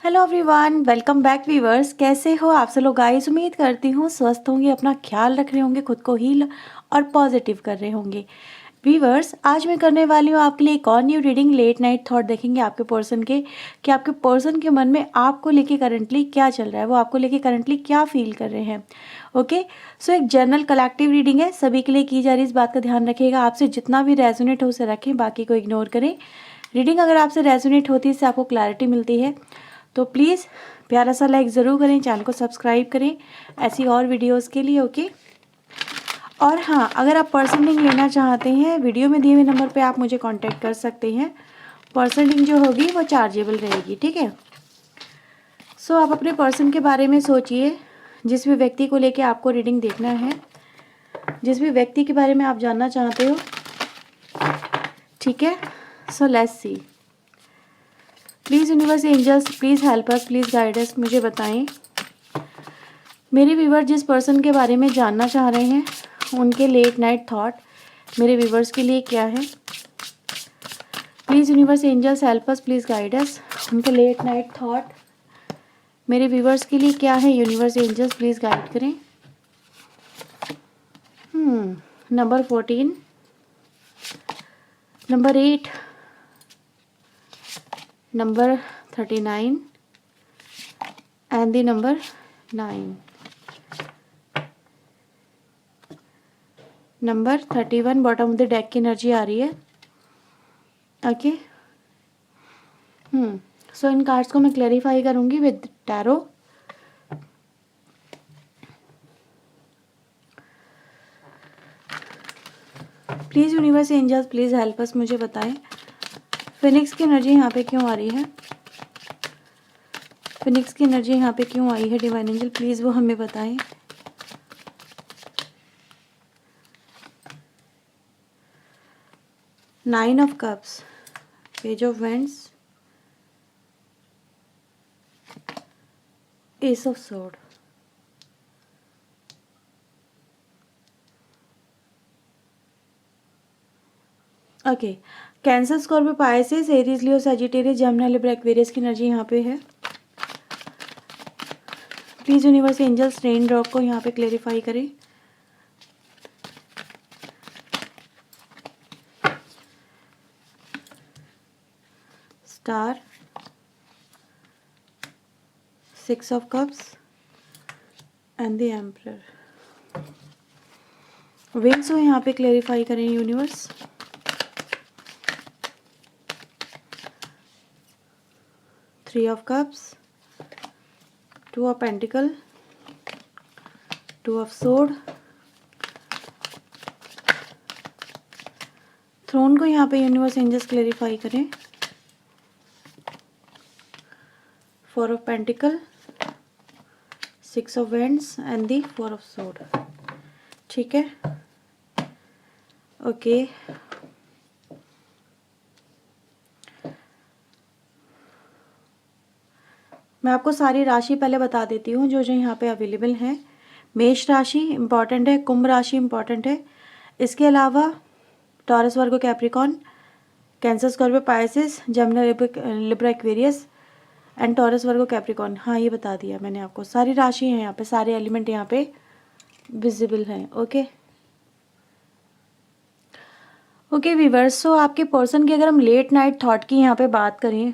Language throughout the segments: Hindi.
Hello everyone, welcome back viewers. कैसे हो आप सब लोग गाइस? उम्मीद करती हूँ स्वस्थ होंगे, अपना ख्याल रख रहे होंगे, खुद को हील और पॉजिटिव कर रहे होंगे। व्यूअर्स, आज मैं करने वाली हूँ आपके लिए एक और new reading. Late night thought देखेंगे आपके पर्सन के, कि आपके पर्सन के मन में आपको लेके करंटली क्या चल रहा है, वो आपको लेके करंटली क्या फील कर रहे हैं। ओके, सो एक जनरल कलेक्टिव रीडिंग है, सभी के लिए की जा रही है। इस बात का ध्यान रखिएगा, आपसे जितना भी रेजोनेट हो उसे रखें, बाकी को इग्नोर करें। रीडिंग अगर आपसे रेजोनेट होती है, इससे आपको क्लैरिटी मिलती है, तो प्लीज़ प्यारा सा लाइक ज़रूर करें, चैनल को सब्सक्राइब करें ऐसी और वीडियोस के लिए। ओके, और हाँ, अगर आप पर्सन लिंक लेना चाहते हैं, वीडियो में दिए हुए नंबर पे आप मुझे कांटेक्ट कर सकते हैं। पर्सन लिंक जो होगी वो चार्जेबल रहेगी, ठीक है। सो आप अपने पर्सन के बारे में सोचिए, जिस भी व्यक्ति को लेके आपको रीडिंग देखना है, जिस भी व्यक्ति के बारे में आप जानना चाहते हो, ठीक है। So let's see, please universe angels please help us, please guide us. मुझे बताएं मेरे व्यूवर जिस पर्सन के बारे में जानना चाह रहे हैं, उनके लेट नाइट थॉट मेरे व्यूवर्स के लिए क्या है। Please universe angels help us, please guide us. उनके लेट नाइट थॉट मेरे व्यूवर्स के लिए क्या है, यूनिवर्स एंजल्स प्लीज़ गाइड करें। Number 14, number 8, number 39 and the number 9। नंबर 31 बॉटम ऑफ द डेक की एनर्जी आ रही है। ओके, सो इन कार्ड्स को मैं क्लैरिफाई करूंगी with tarot. Please universe angels please help us, मुझे बताएं फिनिक्स की एनर्जी यहाँ पे क्यों आ रही है, फिनिक्स की एनर्जी यहाँ पे क्यों आई है। डिवाइन एंजल प्लीज़ वो हमें बताएं। Nine of cups, page of wands, ace of sword. Okay, Cancer, Scorpio, Pisces, Aries, Leo, Sagittarius, Gemini, Libra, Aquarius की एनर्जी यहाँ पे है। Please universe angels rain drop को यहाँ पे क्लेरिफाई करें। Star, six of cups and the emperor. Wings को यहाँ पे क्लेरिफाई करें universe. Three of cups, two of pentacle, two of sword. Throne को यहाँ पे यूनिवर्स एंजल्स क्लेरिफाई करें। Four of pentacle, six of vends and the four of sword, ठीक है। ओके, मैं आपको सारी राशि पहले बता देती हूँ जो जो यहाँ पे अवेलेबल हैं। मेष राशि इम्पॉर्टेंट है, कुंभ राशि इम्पॉर्टेंट है, इसके अलावा taurus, Virgo, Capricorn, cancer, Scorpio, Pisces, Jamuna, Libra, Aquarius and taurus, Virgo, Capricorn. हाँ, ये बता दिया मैंने आपको, सारी राशि हैं यहाँ पे, सारे एलिमेंट यहाँ पे विजिबल हैं। ओके वीवर्स, सो आपके पर्सन की अगर हम लेट नाइट थॉट की यहाँ पे बात करें,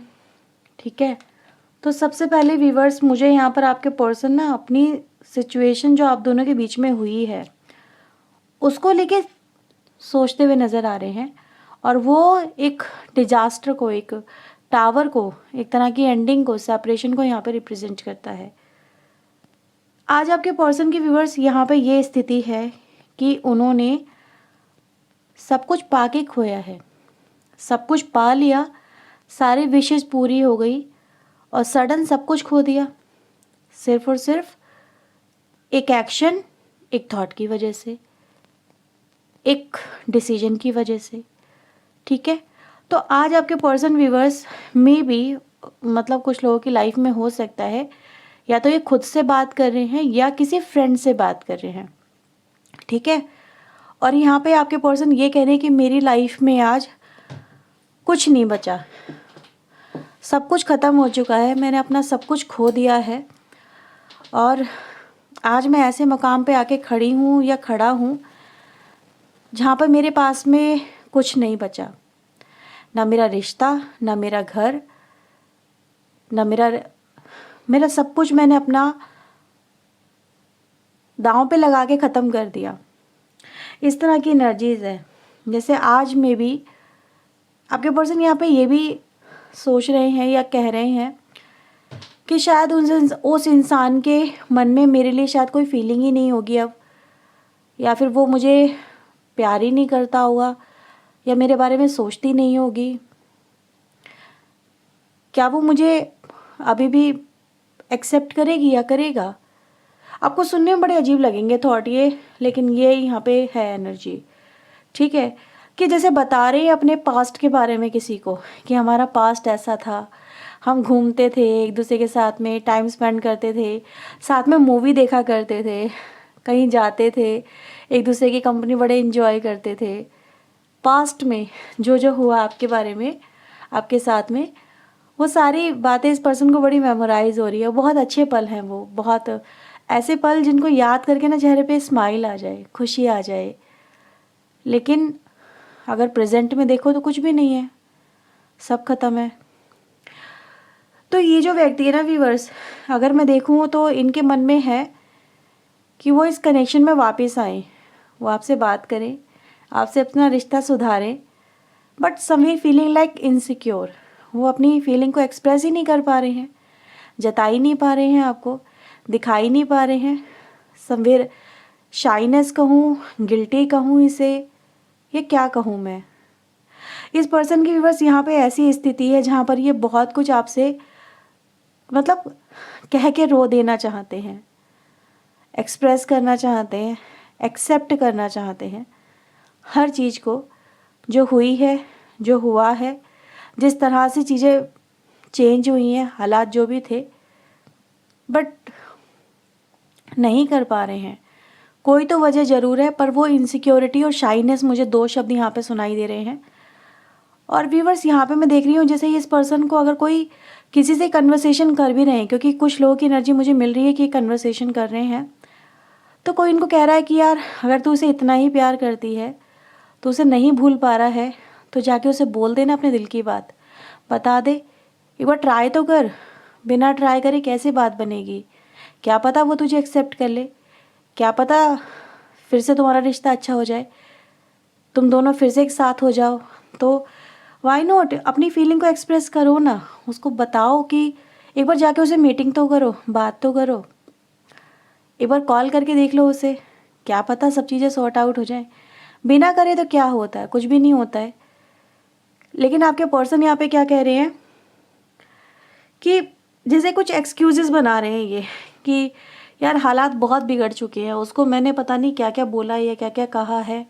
ठीक है, तो सबसे पहले वीवर्स मुझे यहाँ पर आपके पर्सन ना अपनी सिचुएशन जो आप दोनों के बीच में हुई है उसको लेके सोचते हुए नज़र आ रहे हैं, और वो एक डिजास्टर को, एक टावर को, एक तरह की एंडिंग को, सेपरेशन को यहाँ पे रिप्रेजेंट करता है। आज आपके पर्सन की व्यूअर्स यहाँ पे ये स्थिति है कि उन्होंने सब कुछ पाके खोया है, सब कुछ पा लिया, सारी विशेष पूरी हो गई और सडन सब कुछ खो दिया, सिर्फ और सिर्फ एक एक्शन, एक थॉट की वजह से, एक डिसीजन की वजह से, ठीक है। तो आज आपके पर्सन व्यूअर्स में भी, मतलब कुछ लोगों की लाइफ में हो सकता है या तो ये खुद से बात कर रहे हैं या किसी फ्रेंड से बात कर रहे हैं, ठीक है। और यहाँ पे आपके पर्सन ये कह रहे हैं कि मेरी लाइफ में आज कुछ नहीं बचा, सब कुछ ख़त्म हो चुका है, मैंने अपना सब कुछ खो दिया है और आज मैं ऐसे मकाम पे आके खड़ी हूँ या खड़ा हूँ जहाँ पर मेरे पास में कुछ नहीं बचा, ना मेरा रिश्ता, ना मेरा घर, ना मेरा सब कुछ मैंने अपना दांव पे लगा के ख़त्म कर दिया। इस तरह की एनर्जीज़ है। जैसे आज में भी आपके पर्सन यहाँ पे ये भी सोच रहे हैं या कह रहे हैं कि शायद उस इंसान के मन में मेरे लिए शायद कोई फीलिंग ही नहीं होगी अब, या फिर वो मुझे प्यार ही नहीं करता होगा या मेरे बारे में सोचती नहीं होगी। क्या वो मुझे अभी भी एक्सेप्ट करेगी या करेगा? आपको सुनने में बड़े अजीब लगेंगे थॉट ये, लेकिन ये यहाँ पे है एनर्जी। ठीक है, कि जैसे बता रहे हैं अपने पास्ट के बारे में किसी को कि हमारा पास्ट ऐसा था, हम घूमते थे एक दूसरे के साथ में, टाइम स्पेंड करते थे, साथ में मूवी देखा करते थे, कहीं जाते थे, एक दूसरे की कंपनी बड़े इन्जॉय करते थे। पास्ट में जो जो हुआ आपके बारे में, आपके साथ में, वो सारी बातें इस पर्सन को बड़ी मेमोराइज हो रही है। बहुत अच्छे पल हैं वो, बहुत ऐसे पल जिनको याद करके ना चेहरे पे स्माइल आ जाए, खुशी आ जाए। लेकिन अगर प्रेजेंट में देखो तो कुछ भी नहीं है, सब खत्म है। तो ये जो व्यक्ति है ना व्यूअर्स, अगर मैं देखूँ तो इनके मन में है कि वो इस कनेक्शन में वापस आए, वो आपसे बात करें, आपसे अपना रिश्ता सुधारें, but somewhere feeling like insecure. वो अपनी फीलिंग को एक्सप्रेस ही नहीं कर पा रहे हैं, जता ही नहीं पा रहे हैं, आपको दिखाई नहीं पा रहे हैं। समवेयर शाइनेस कहूँ, गिल्टी कहूँ इसे, ये क्या कहूँ मैं। इस पर्सन की व्यूअर्स यहाँ पे ऐसी स्थिति है जहाँ पर ये बहुत कुछ आपसे मतलब कह के रो देना चाहते हैं, एक्सप्रेस करना चाहते हैं, एक्सेप्ट करना चाहते हैं हर चीज़ को, जो हुई है, जो हुआ है, जिस तरह से चीज़ें चेंज हुई हैं, हालात जो भी थे, बट नहीं कर पा रहे हैं। कोई तो वजह ज़रूर है, पर वो इनसिक्योरिटी और शाइनेस, मुझे दो शब्द यहाँ पे सुनाई दे रहे हैं। और व्यूवर्स यहाँ पे मैं देख रही हूँ जैसे इस पर्सन को अगर कोई किसी से कन्वर्सेशन कर भी रहे हैं, क्योंकि कुछ लोगों की एनर्जी मुझे मिल रही है कि कन्वर्सेशन कर रहे हैं, तो कोई इनको कह रहा है कि यार अगर तू उसे इतना ही प्यार करती है, तो उसे नहीं भूल पा रहा है, तो जाके उसे बोल देना अपने दिल की बात, बता दे, एक बार ट्राई तो कर। बिना ट्राई करे कैसे बात बनेगी? क्या पता वो तुझे एक्सेप्ट कर ले, क्या पता फिर से तुम्हारा रिश्ता अच्छा हो जाए, तुम दोनों फिर से एक साथ हो जाओ। तो वाई नॉट, अपनी फीलिंग को एक्सप्रेस करो ना, उसको बताओ कि एक बार जाके उसे मीटिंग तो करो, बात तो करो, एक बार कॉल करके देख लो उसे, क्या पता सब चीज़ें सॉर्ट आउट हो जाए। बिना करे तो क्या होता है, कुछ भी नहीं होता है। लेकिन आपके पर्सन यहाँ पे क्या कह रहे हैं कि जैसे कुछ एक्सक्यूजेस बना रहे हैं ये, कि यार हालात बहुत बिगड़ चुके हैं, उसको मैंने पता नहीं क्या क्या बोला या क्या क्या कहा है,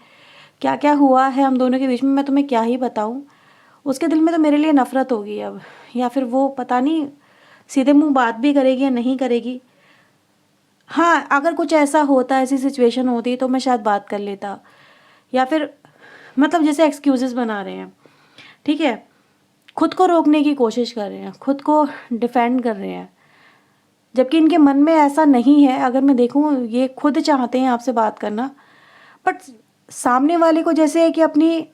क्या क्या हुआ है हम दोनों के बीच में, मैं तुम्हें क्या ही बताऊँ। उसके दिल में तो मेरे लिए नफ़रत होगी अब, या फिर वो पता नहीं सीधे मुंह बात भी करेगी या नहीं करेगी। हाँ, अगर कुछ ऐसा होता, ऐसी सिचुएशन होती तो मैं शायद बात कर लेता, या फिर मतलब जैसे एक्सक्यूज़ेस बना रहे हैं, ठीक है, खुद को रोकने की कोशिश कर रहे हैं, खुद को डिफेंड कर रहे हैं, जबकि इनके मन में ऐसा नहीं है। अगर मैं देखूँ ये खुद चाहते हैं आपसे बात करना, बट सामने वाले को जैसे है कि अपनी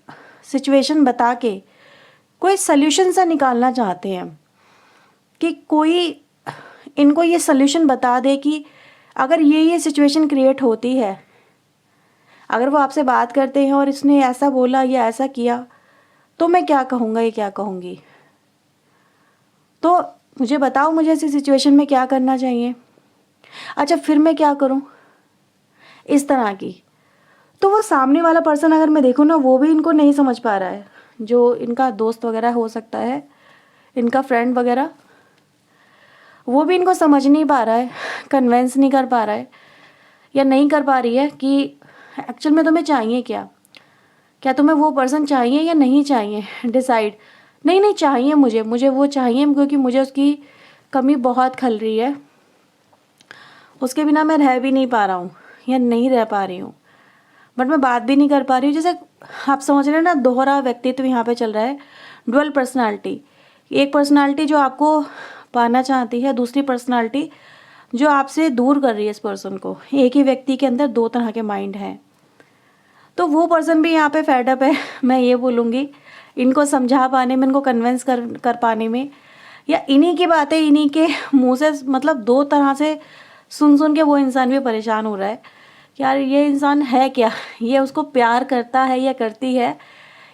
सिचुएशन बता के कोई सल्यूशन सा निकालना चाहते हैं, कि कोई इनको ये सल्यूशन बता दे कि अगर ये सिचुएशन क्रिएट होती है, अगर वो आपसे बात करते हैं और इसने ऐसा बोला या ऐसा किया, तो मैं क्या कहूँगा या क्या कहूँगी, तो मुझे बताओ मुझे ऐसी सिचुएशन में क्या करना चाहिए। अच्छा फिर मैं क्या करूँ, इस तरह की। तो वो सामने वाला पर्सन अगर मैं देखूँ ना, वो भी इनको नहीं समझ पा रहा है, जो इनका दोस्त वगैरह हो सकता है, इनका फ्रेंड वगैरह, वो भी इनको समझ नहीं पा रहा है, कन्वेंस नहीं कर पा रहा है या नहीं कर पा रही है कि एक्चुअल में तुम्हें चाहिए क्या, क्या तुम्हें वो पर्सन चाहिए या नहीं चाहिए। डिसाइड, नहीं चाहिए, मुझे वो चाहिए, क्योंकि मुझे उसकी कमी बहुत खल रही है, उसके बिना मैं रह भी नहीं पा रहा हूँ या नहीं रह पा रही हूँ, बट मैं बात भी नहीं कर पा रही हूँ। जैसे आप समझ रहे हैं ना, दोहरा व्यक्तित्व यहाँ पे चल रहा है, डुअल पर्सनालिटी, एक पर्सनालिटी जो आपको पाना चाहती है, दूसरी पर्सनालिटी जो आपसे दूर कर रही है इस पर्सन को। एक ही व्यक्ति के अंदर दो तरह के माइंड हैं, तो वो पर्सन भी यहाँ पे फेड अप है। मैं ये बोलूँगी, इनको समझा पाने में, इनको कन्विंस कर पाने में, या इन्हीं की बातें इन्हीं के मुंह से, मतलब दो तरह से सुन के वो इंसान भी परेशान हो रहा है कि यार ये इंसान है क्या, ये उसको प्यार करता है या करती है,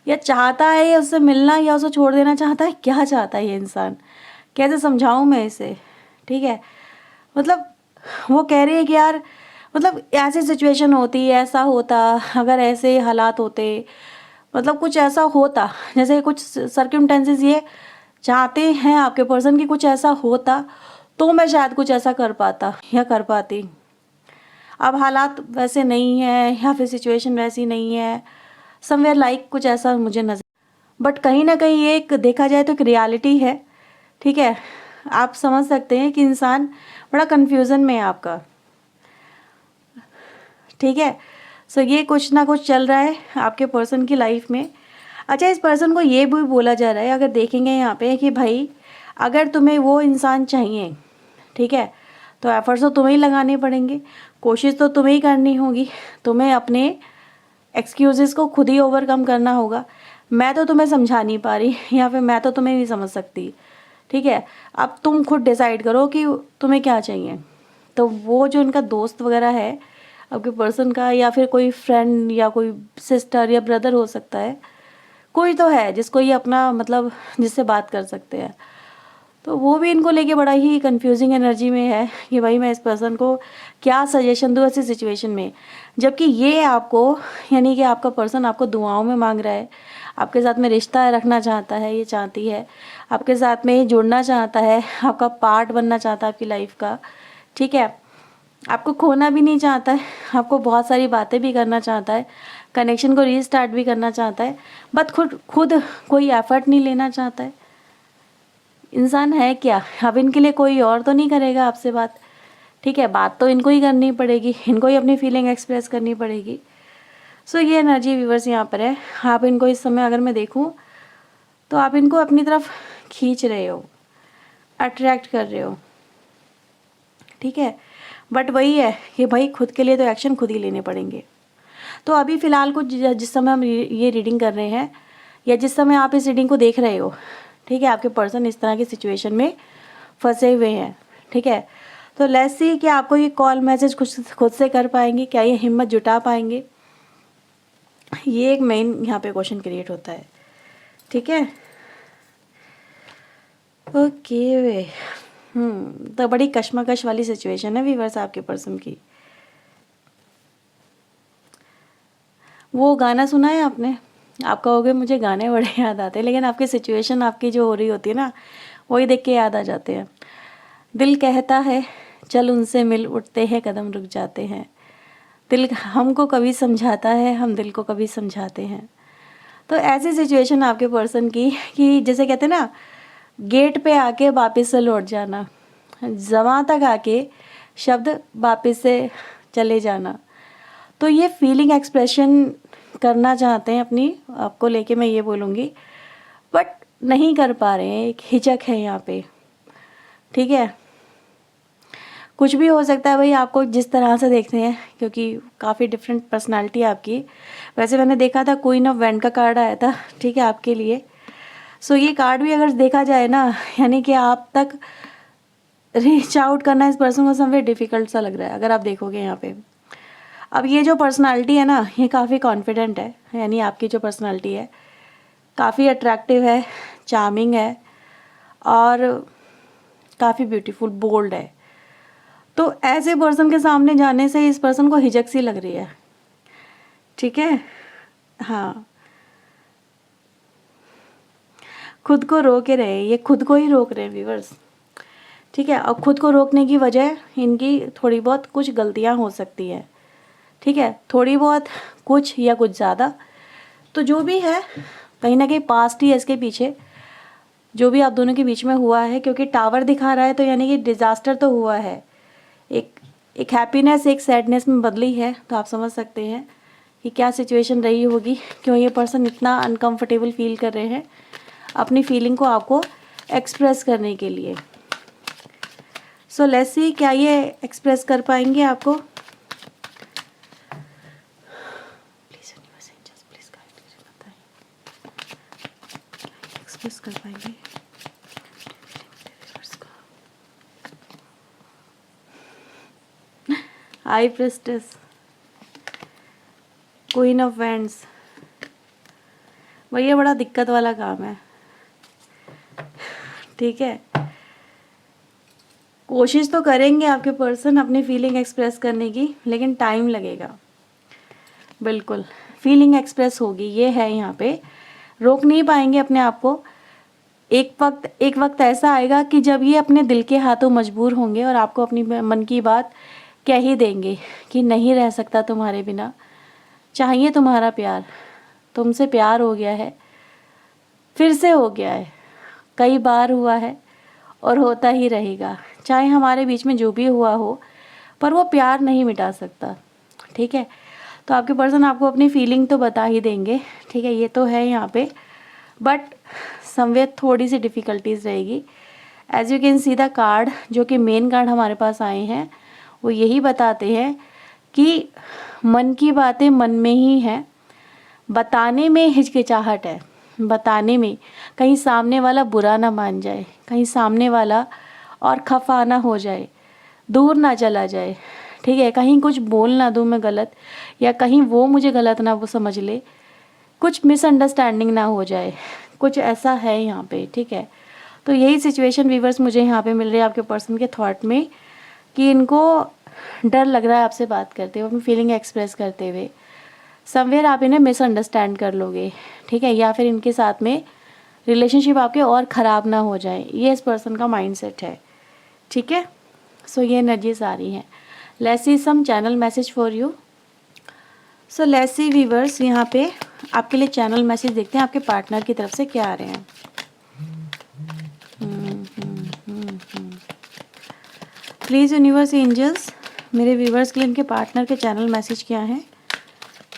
या चाहता है या उससे मिलना या उसे छोड़ देना चाहता है, क्या चाहता है ये इंसान, कैसे समझाऊं मैं इसे। ठीक है, मतलब वो कह रही है कि यार, मतलब ऐसी सिचुएशन होती, ऐसा होता, अगर ऐसे हालात होते, मतलब कुछ ऐसा होता, जैसे कुछ सर्कमस्टेंसेस ये चाहते हैं आपके पर्सन की, कुछ ऐसा होता तो मैं शायद कुछ ऐसा कर पाता या कर पाती। अब हालात वैसे नहीं है या फिर सिचुएशन वैसी नहीं है, समवेयर लाइक कुछ ऐसा मुझे नजर, बट कहीं ना कहीं ये एक देखा जाए तो एक रियलिटी है। ठीक है, आप समझ सकते हैं कि इंसान बड़ा कन्फ्यूज़न में है आपका। ठीक है, सो ये कुछ ना कुछ चल रहा है आपके पर्सन की लाइफ में। अच्छा, इस पर्सन को ये भी बोला जा रहा है, अगर देखेंगे यहाँ पे, कि भाई अगर तुम्हें वो इंसान चाहिए, ठीक है, तो एफर्ट्स तो तुम्हें ही लगाने पड़ेंगे, कोशिश तो तुम्हें ही करनी होगी, तुम्हें अपने एक्सक्यूज़ेस को खुद ही ओवरकम करना होगा। मैं तो तुम्हें समझा नहीं पा रही, या फिर मैं तो तुम्हें नहीं समझ सकती। ठीक है, अब तुम खुद डिसाइड करो कि तुम्हें क्या चाहिए। तो वो जो इनका दोस्त वगैरह है आपके पर्सन का, या फिर कोई फ्रेंड या कोई सिस्टर या ब्रदर हो सकता है, कोई तो है जिसको ये अपना, मतलब जिससे बात कर सकते हैं, तो वो भी इनको लेके बड़ा ही कंफ्यूजिंग एनर्जी में है कि भाई मैं इस पर्सन को क्या सजेशन दूँ ऐसी सिचुएशन में। जबकि ये आपको, यानी कि आपका पर्सन आपको दुआओं में मांग रहा है, आपके साथ में रिश्ता रखना चाहता है, ये चाहती है आपके साथ में जुड़ना चाहता है, आपका पार्ट बनना चाहता है आपकी लाइफ का। ठीक है, आपको खोना भी नहीं चाहता है, आपको बहुत सारी बातें भी करना चाहता है, कनेक्शन को रीस्टार्ट भी करना चाहता है, बट खुद कोई एफर्ट नहीं लेना चाहता है। इंसान है क्या, अब इनके लिए कोई और तो नहीं करेगा आपसे बात। ठीक है, बात तो इनको ही करनी पड़ेगी, इनको ही अपनी फीलिंग एक्सप्रेस करनी पड़ेगी। सो ये एनर्जी व्यूवर्स यहाँ पर है। आप इनको इस समय अगर मैं देखूँ तो आप इनको अपनी तरफ खींच रहे हो, अट्रैक्ट कर रहे हो। ठीक है, बट वही है कि भाई खुद के लिए तो एक्शन खुद ही लेने पड़ेंगे। तो अभी फ़िलहाल को जिस समय हम ये रीडिंग कर रहे हैं, या जिस समय आप इस रीडिंग को देख रहे हो, ठीक है, आपके पर्सन इस तरह की सिचुएशन में फंसे हुए हैं। ठीक है, तो लेट्स सी कि आपको ये कॉल मैसेज खुद से कर पाएंगे क्या, ये हिम्मत जुटा पाएंगे, ये एक मेन यहाँ पे क्वेश्चन क्रिएट होता है। ठीक है, ओके वे तो बड़ी कश्मकश वाली सिचुएशन है व्यूअर्स आपके पर्सन की। वो गाना सुना है आपने, आप कहोगे मुझे गाने बड़े याद आते हैं, लेकिन आपकी सिचुएशन आपकी जो हो रही होती है ना, वही देख के याद आ जाते हैं। दिल कहता है चल उनसे मिल, उठते हैं कदम रुक जाते हैं। दिल हमको कभी समझाता है, हम दिल को कभी समझाते हैं। तो ऐसी सिचुएशन आपके पर्सन की कि जैसे कहते हैं ना, गेट पे आके वापस से लौट जाना, ज़बां तक आके शब्द वापस से चले जाना। तो ये फीलिंग एक्सप्रेशन करना चाहते हैं अपनी, आपको लेके मैं ये बोलूँगी, बट नहीं कर पा रहे हैं, एक हिचक है यहाँ पे। ठीक है, कुछ भी हो सकता है भाई, आपको जिस तरह से देखते हैं, क्योंकि काफ़ी डिफरेंट पर्सनालिटी है आपकी। वैसे मैंने देखा था क्वीन ऑफ वैंड का कार्ड आया था, ठीक है, आपके लिए। सो ये कार्ड भी अगर देखा जाए ना, यानी कि आप तक रीच आउट करना इस पर्सन को समवेयर डिफ़िकल्ट सा लग रहा है अगर आप देखोगे यहाँ पे। अब ये जो पर्सनालिटी है ना, ये काफ़ी कॉन्फिडेंट है, यानी आपकी जो पर्सनालिटी है काफ़ी अट्रैक्टिव है, चार्मिंग है, और काफ़ी ब्यूटीफुल, बोल्ड है। तो ऐसे पर्सन के सामने जाने से इस पर्सन को हिचक सी लग रही है। ठीक है, हाँ, खुद को रोके रहे, ये खुद को ही रोक रहे हैं व्यूअर्स। ठीक है, और खुद को रोकने की वजह इनकी थोड़ी बहुत कुछ गलतियां हो सकती है। ठीक है, थोड़ी बहुत, कुछ या कुछ ज़्यादा, तो जो भी है कहीं ना कहीं पास्ट ही है इसके पीछे, जो भी आप दोनों के बीच में हुआ है। क्योंकि टावर दिखा रहा है, तो यानी कि डिज़ास्टर तो हुआ है, एक हैप्पीनेस एक सैडनेस में बदली है। तो आप समझ सकते हैं कि क्या सिचुएशन रही होगी, क्यों ये पर्सन इतना अनकंफर्टेबल फील कर रहे हैं, अपनी फीलिंग को आपको एक्सप्रेस करने के लिए। सो लेट्स सी क्या ये एक्सप्रेस कर पाएंगे आपको। Please universe angels please guide कीजिए, बताएं क्या ये एक्सप्रेस कर पाएंगे। High priestess, queen of wands, भैया बड़ा दिक्कत वाला काम है। ठीक है, कोशिश तो करेंगे आपके पर्सन अपनी फीलिंग एक्सप्रेस करने की, लेकिन टाइम लगेगा। बिल्कुल फीलिंग एक्सप्रेस होगी, ये है यहाँ पे, रोक नहीं पाएंगे अपने आप को। एक वक्त ऐसा आएगा कि जब ये अपने दिल के हाथों मजबूर होंगे और आपको अपनी मन की बात कह ही देंगे कि नहीं रह सकता तुम्हारे बिना, चाहिए तुम्हारा प्यार, तुमसे प्यार हो गया है, फिर से हो गया है, कई बार हुआ है और होता ही रहेगा। चाहे हमारे बीच में जो भी हुआ हो, पर वो प्यार नहीं मिटा सकता। ठीक है, तो आपके पर्सन आपको अपनी फीलिंग तो बता ही देंगे। ठीक है, ये तो है यहाँ पे, बट समवेयर थोड़ी सी डिफ़िकल्टीज रहेगी। As you can see the card, जो कि मेन कार्ड हमारे पास आए हैं, वो यही बताते हैं कि मन की बातें मन में ही हैं, बताने में हिचकिचाहट है, बताने में कहीं सामने वाला बुरा ना मान जाए, कहीं सामने वाला और खफा ना हो जाए, दूर ना चला जाए। ठीक है, कहीं कुछ बोल ना दूँ मैं गलत, या कहीं वो मुझे गलत ना वो समझ ले, कुछ मिसअंडरस्टैंडिंग ना हो जाए, कुछ ऐसा है यहाँ पे। ठीक है, तो यही सिचुएशन व्यूअर्स मुझे यहाँ पे मिल रही है आपके पर्सन के थॉट में, कि इनको डर लग रहा है आपसे बात करते हुए, अपनी फीलिंग एक्सप्रेस करते हुए। समवेयर आप इन्हें मिसअंडरस्टैंड कर लोगे। ठीक है, या फिर इनके साथ में रिलेशनशिप आपके और ख़राब ना हो जाए, ये इस पर्सन का माइंडसेट है। ठीक है, सो ये एनर्जीज आ रही हैं। Let's see some channel message for you. So let's see viewers, यहाँ पे आपके लिए चैनल मैसेज देखते हैं आपके पार्टनर की तरफ से क्या आ रहे हैं। प्लीज़ यूनिवर्स एंजल्स, मेरे व्यूवर्स के लिए इनके पार्टनर के चैनल मैसेज क्या हैं,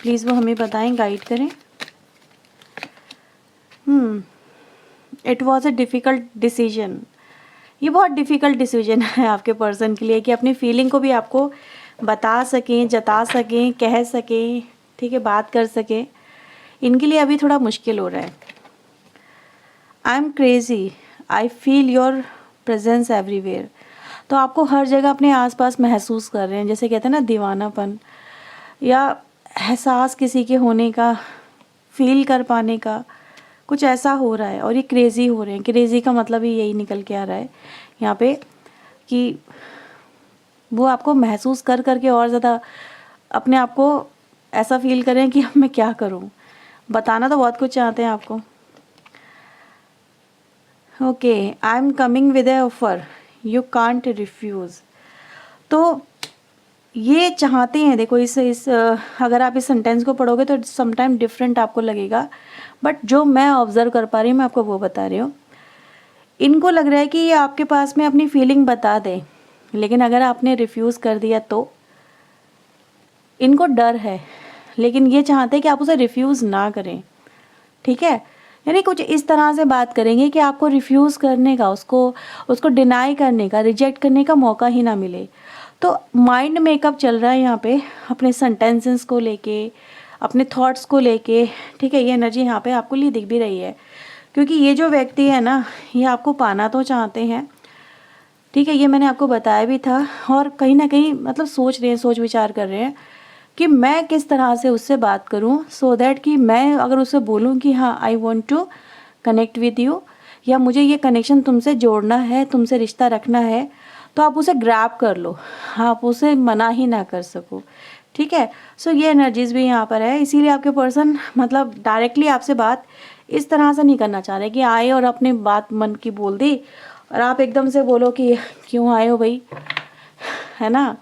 प्लीज़ वो हमें बताएं, गाइड करें। It was a difficult decision, ये बहुत डिफ़िकल्ट डिसीजन है आपके पर्सन के लिए, कि अपनी फीलिंग को भी आपको बता सकें, जता सकें, कह सकें। ठीक है, बात कर सकें, इनके लिए अभी थोड़ा मुश्किल हो रहा है। I am crazy, I feel your presence everywhere, तो आपको हर जगह अपने आसपास महसूस कर रहे हैं, जैसे कहते हैं ना दीवानापन, या एहसास किसी के होने का, फील कर पाने का, कुछ ऐसा हो रहा है। और ये क्रेज़ी हो रहे हैं, क्रेज़ी का मतलब ही यही निकल के आ रहा है यहाँ पे, कि वो आपको महसूस कर करके और ज़्यादा अपने आप को ऐसा फील करें कि अब मैं क्या करूँ। बताना तो बहुत कुछ चाहते हैं आपको। Okay, I am coming with A offer you can't refuse, तो ये चाहते हैं, देखो इस अगर आप इस सेंटेंस को पढ़ोगे तो समटाइम डिफरेंट आपको लगेगा, बट जो मैं ऑब्ज़र्व कर पा रही हूँ मैं आपको वो बता रही हूँ। इनको लग रहा है कि ये आपके पास में अपनी फीलिंग बता दें, लेकिन अगर आपने रिफ्यूज़ कर दिया तो इनको डर है, लेकिन ये चाहते हैं कि आप उसे रिफ्यूज़ ना करें। ठीक है, यानी कुछ इस तरह से बात करेंगे कि आपको रिफ्यूज़ करने का, उसको डिनाई करने का, रिजेक्ट करने का मौका ही ना मिले। तो माइंड मेकअप चल रहा है यहाँ पे, अपने सेंटेंसेस को लेके, अपने थॉट्स को लेके। ठीक है, ये एनर्जी यहाँ पे आपको लिए दिख भी रही है, क्योंकि ये जो व्यक्ति है ना, ये आपको पाना तो चाहते हैं। ठीक है, ये मैंने आपको बताया भी था, और कहीं ना कहीं मतलब सोच रहे हैं, सोच विचार कर रहे हैं कि मैं किस तरह से उससे बात करूं, सो दैट कि मैं अगर उससे बोलूं कि हाँ I want to connect with you, या मुझे ये कनेक्शन तुमसे जोड़ना है, तुमसे रिश्ता रखना है, तो आप उसे ग्रैब कर लो, आप उसे मना ही ना कर सको। ठीक है, सो ये एनर्जीज भी यहाँ पर है, इसीलिए आपके पर्सन मतलब डायरेक्टली आपसे बात इस तरह से नहीं करना चाह रहे कि आए और अपनी बात मन की बोल दी और आप एकदम से बोलो कि क्यों आए हो भाई, है ना,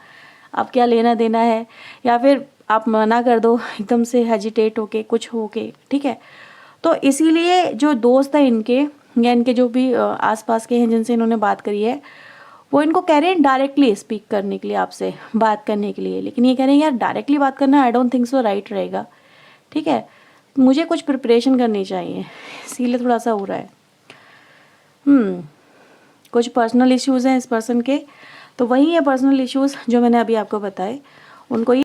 आप क्या लेना देना है, या फिर आप मना कर दो एकदम से हेजिटेट होके, कुछ होके। ठीक है, तो इसीलिए जो दोस्त है इनके, या इनके जो भी आसपास के हैं जिनसे इन्होंने बात करी है, वो इनको कह रहे हैं डायरेक्टली स्पीक करने के लिए, आपसे बात करने के लिए, लेकिन ये कह रहे हैं यार डायरेक्टली बात करना I don't think so right रहेगा। ठीक है, मुझे कुछ प्रिपरेशन करनी चाहिए, इसीलिए थोड़ा सा हो रहा है। कुछ पर्सनल इश्यूज़ हैं इस पर्सन के, तो वही है पर्सनल इश्यूज़ जो मैंने अभी आपको बताए उनको ही।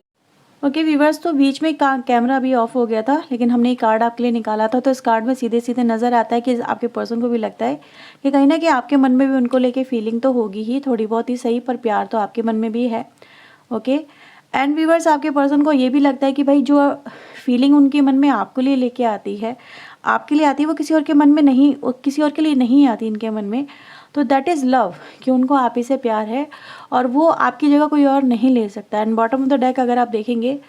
ओके व्यूअर्स, तो बीच में कैमरा अभी ऑफ हो गया था, लेकिन हमने ये कार्ड आपके लिए निकाला था। तो इस कार्ड में सीधे सीधे नज़र आता है कि आपके पर्सन को भी लगता है कि कहीं ना कहीं आपके मन में भी उनको लेके फीलिंग तो होगी ही, थोड़ी बहुत ही सही, पर प्यार तो आपके मन में भी है। ओके एंड व्यूअर्स, आपके पर्सन को ये भी लगता है कि भाई जो फीलिंग उनके मन में आपके लिए लेके आती है, आपके लिए आती है, वो किसी और के मन में नहीं, किसी और के लिए नहीं आती इनके मन में। तो दैट इज़ लव, कि उनको आप ही से प्यार है और वो आपकी जगह कोई और नहीं ले सकता। And bottom of the deck अगर आप देखेंगे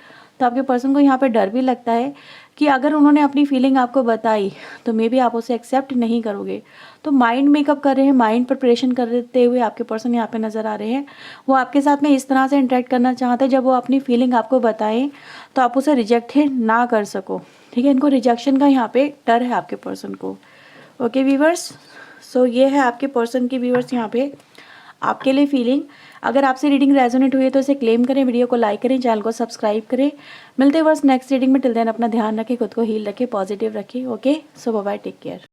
तो आपके पर्सन को यहाँ पे डर भी लगता है कि अगर उन्होंने अपनी फीलिंग आपको बताई तो मे बी आप उसे एक्सेप्ट नहीं करोगे। तो माइंड मेकअप कर रहे हैं, माइंड प्रिपरेशन करते हुए आपके पर्सन यहाँ पे नज़र आ रहे हैं। वो आपके साथ में इस तरह से इंटरेक्ट करना चाहते हैं, जब वो अपनी फीलिंग आपको बताएं तो आप उसे रिजेक्ट ही ना कर सको। ठीक है, इनको रिजेक्शन का यहाँ पे डर है आपके पर्सन को। ओके व्यूअर्स, सो ये है आपके पर्सन की व्यूअर्स यहाँ पे आपके लिए फीलिंग। अगर आपसे रीडिंग रेजोनेट हुई है तो इसे क्लेम करें, वीडियो को लाइक करें, चैनल को सब्सक्राइब करें। मिलते हैं बस नेक्स्ट रीडिंग में। टिल देन अपना ध्यान रखें, खुद को हील रखें, पॉजिटिव रखें। ओके, सो बाय बाय, टेक केयर।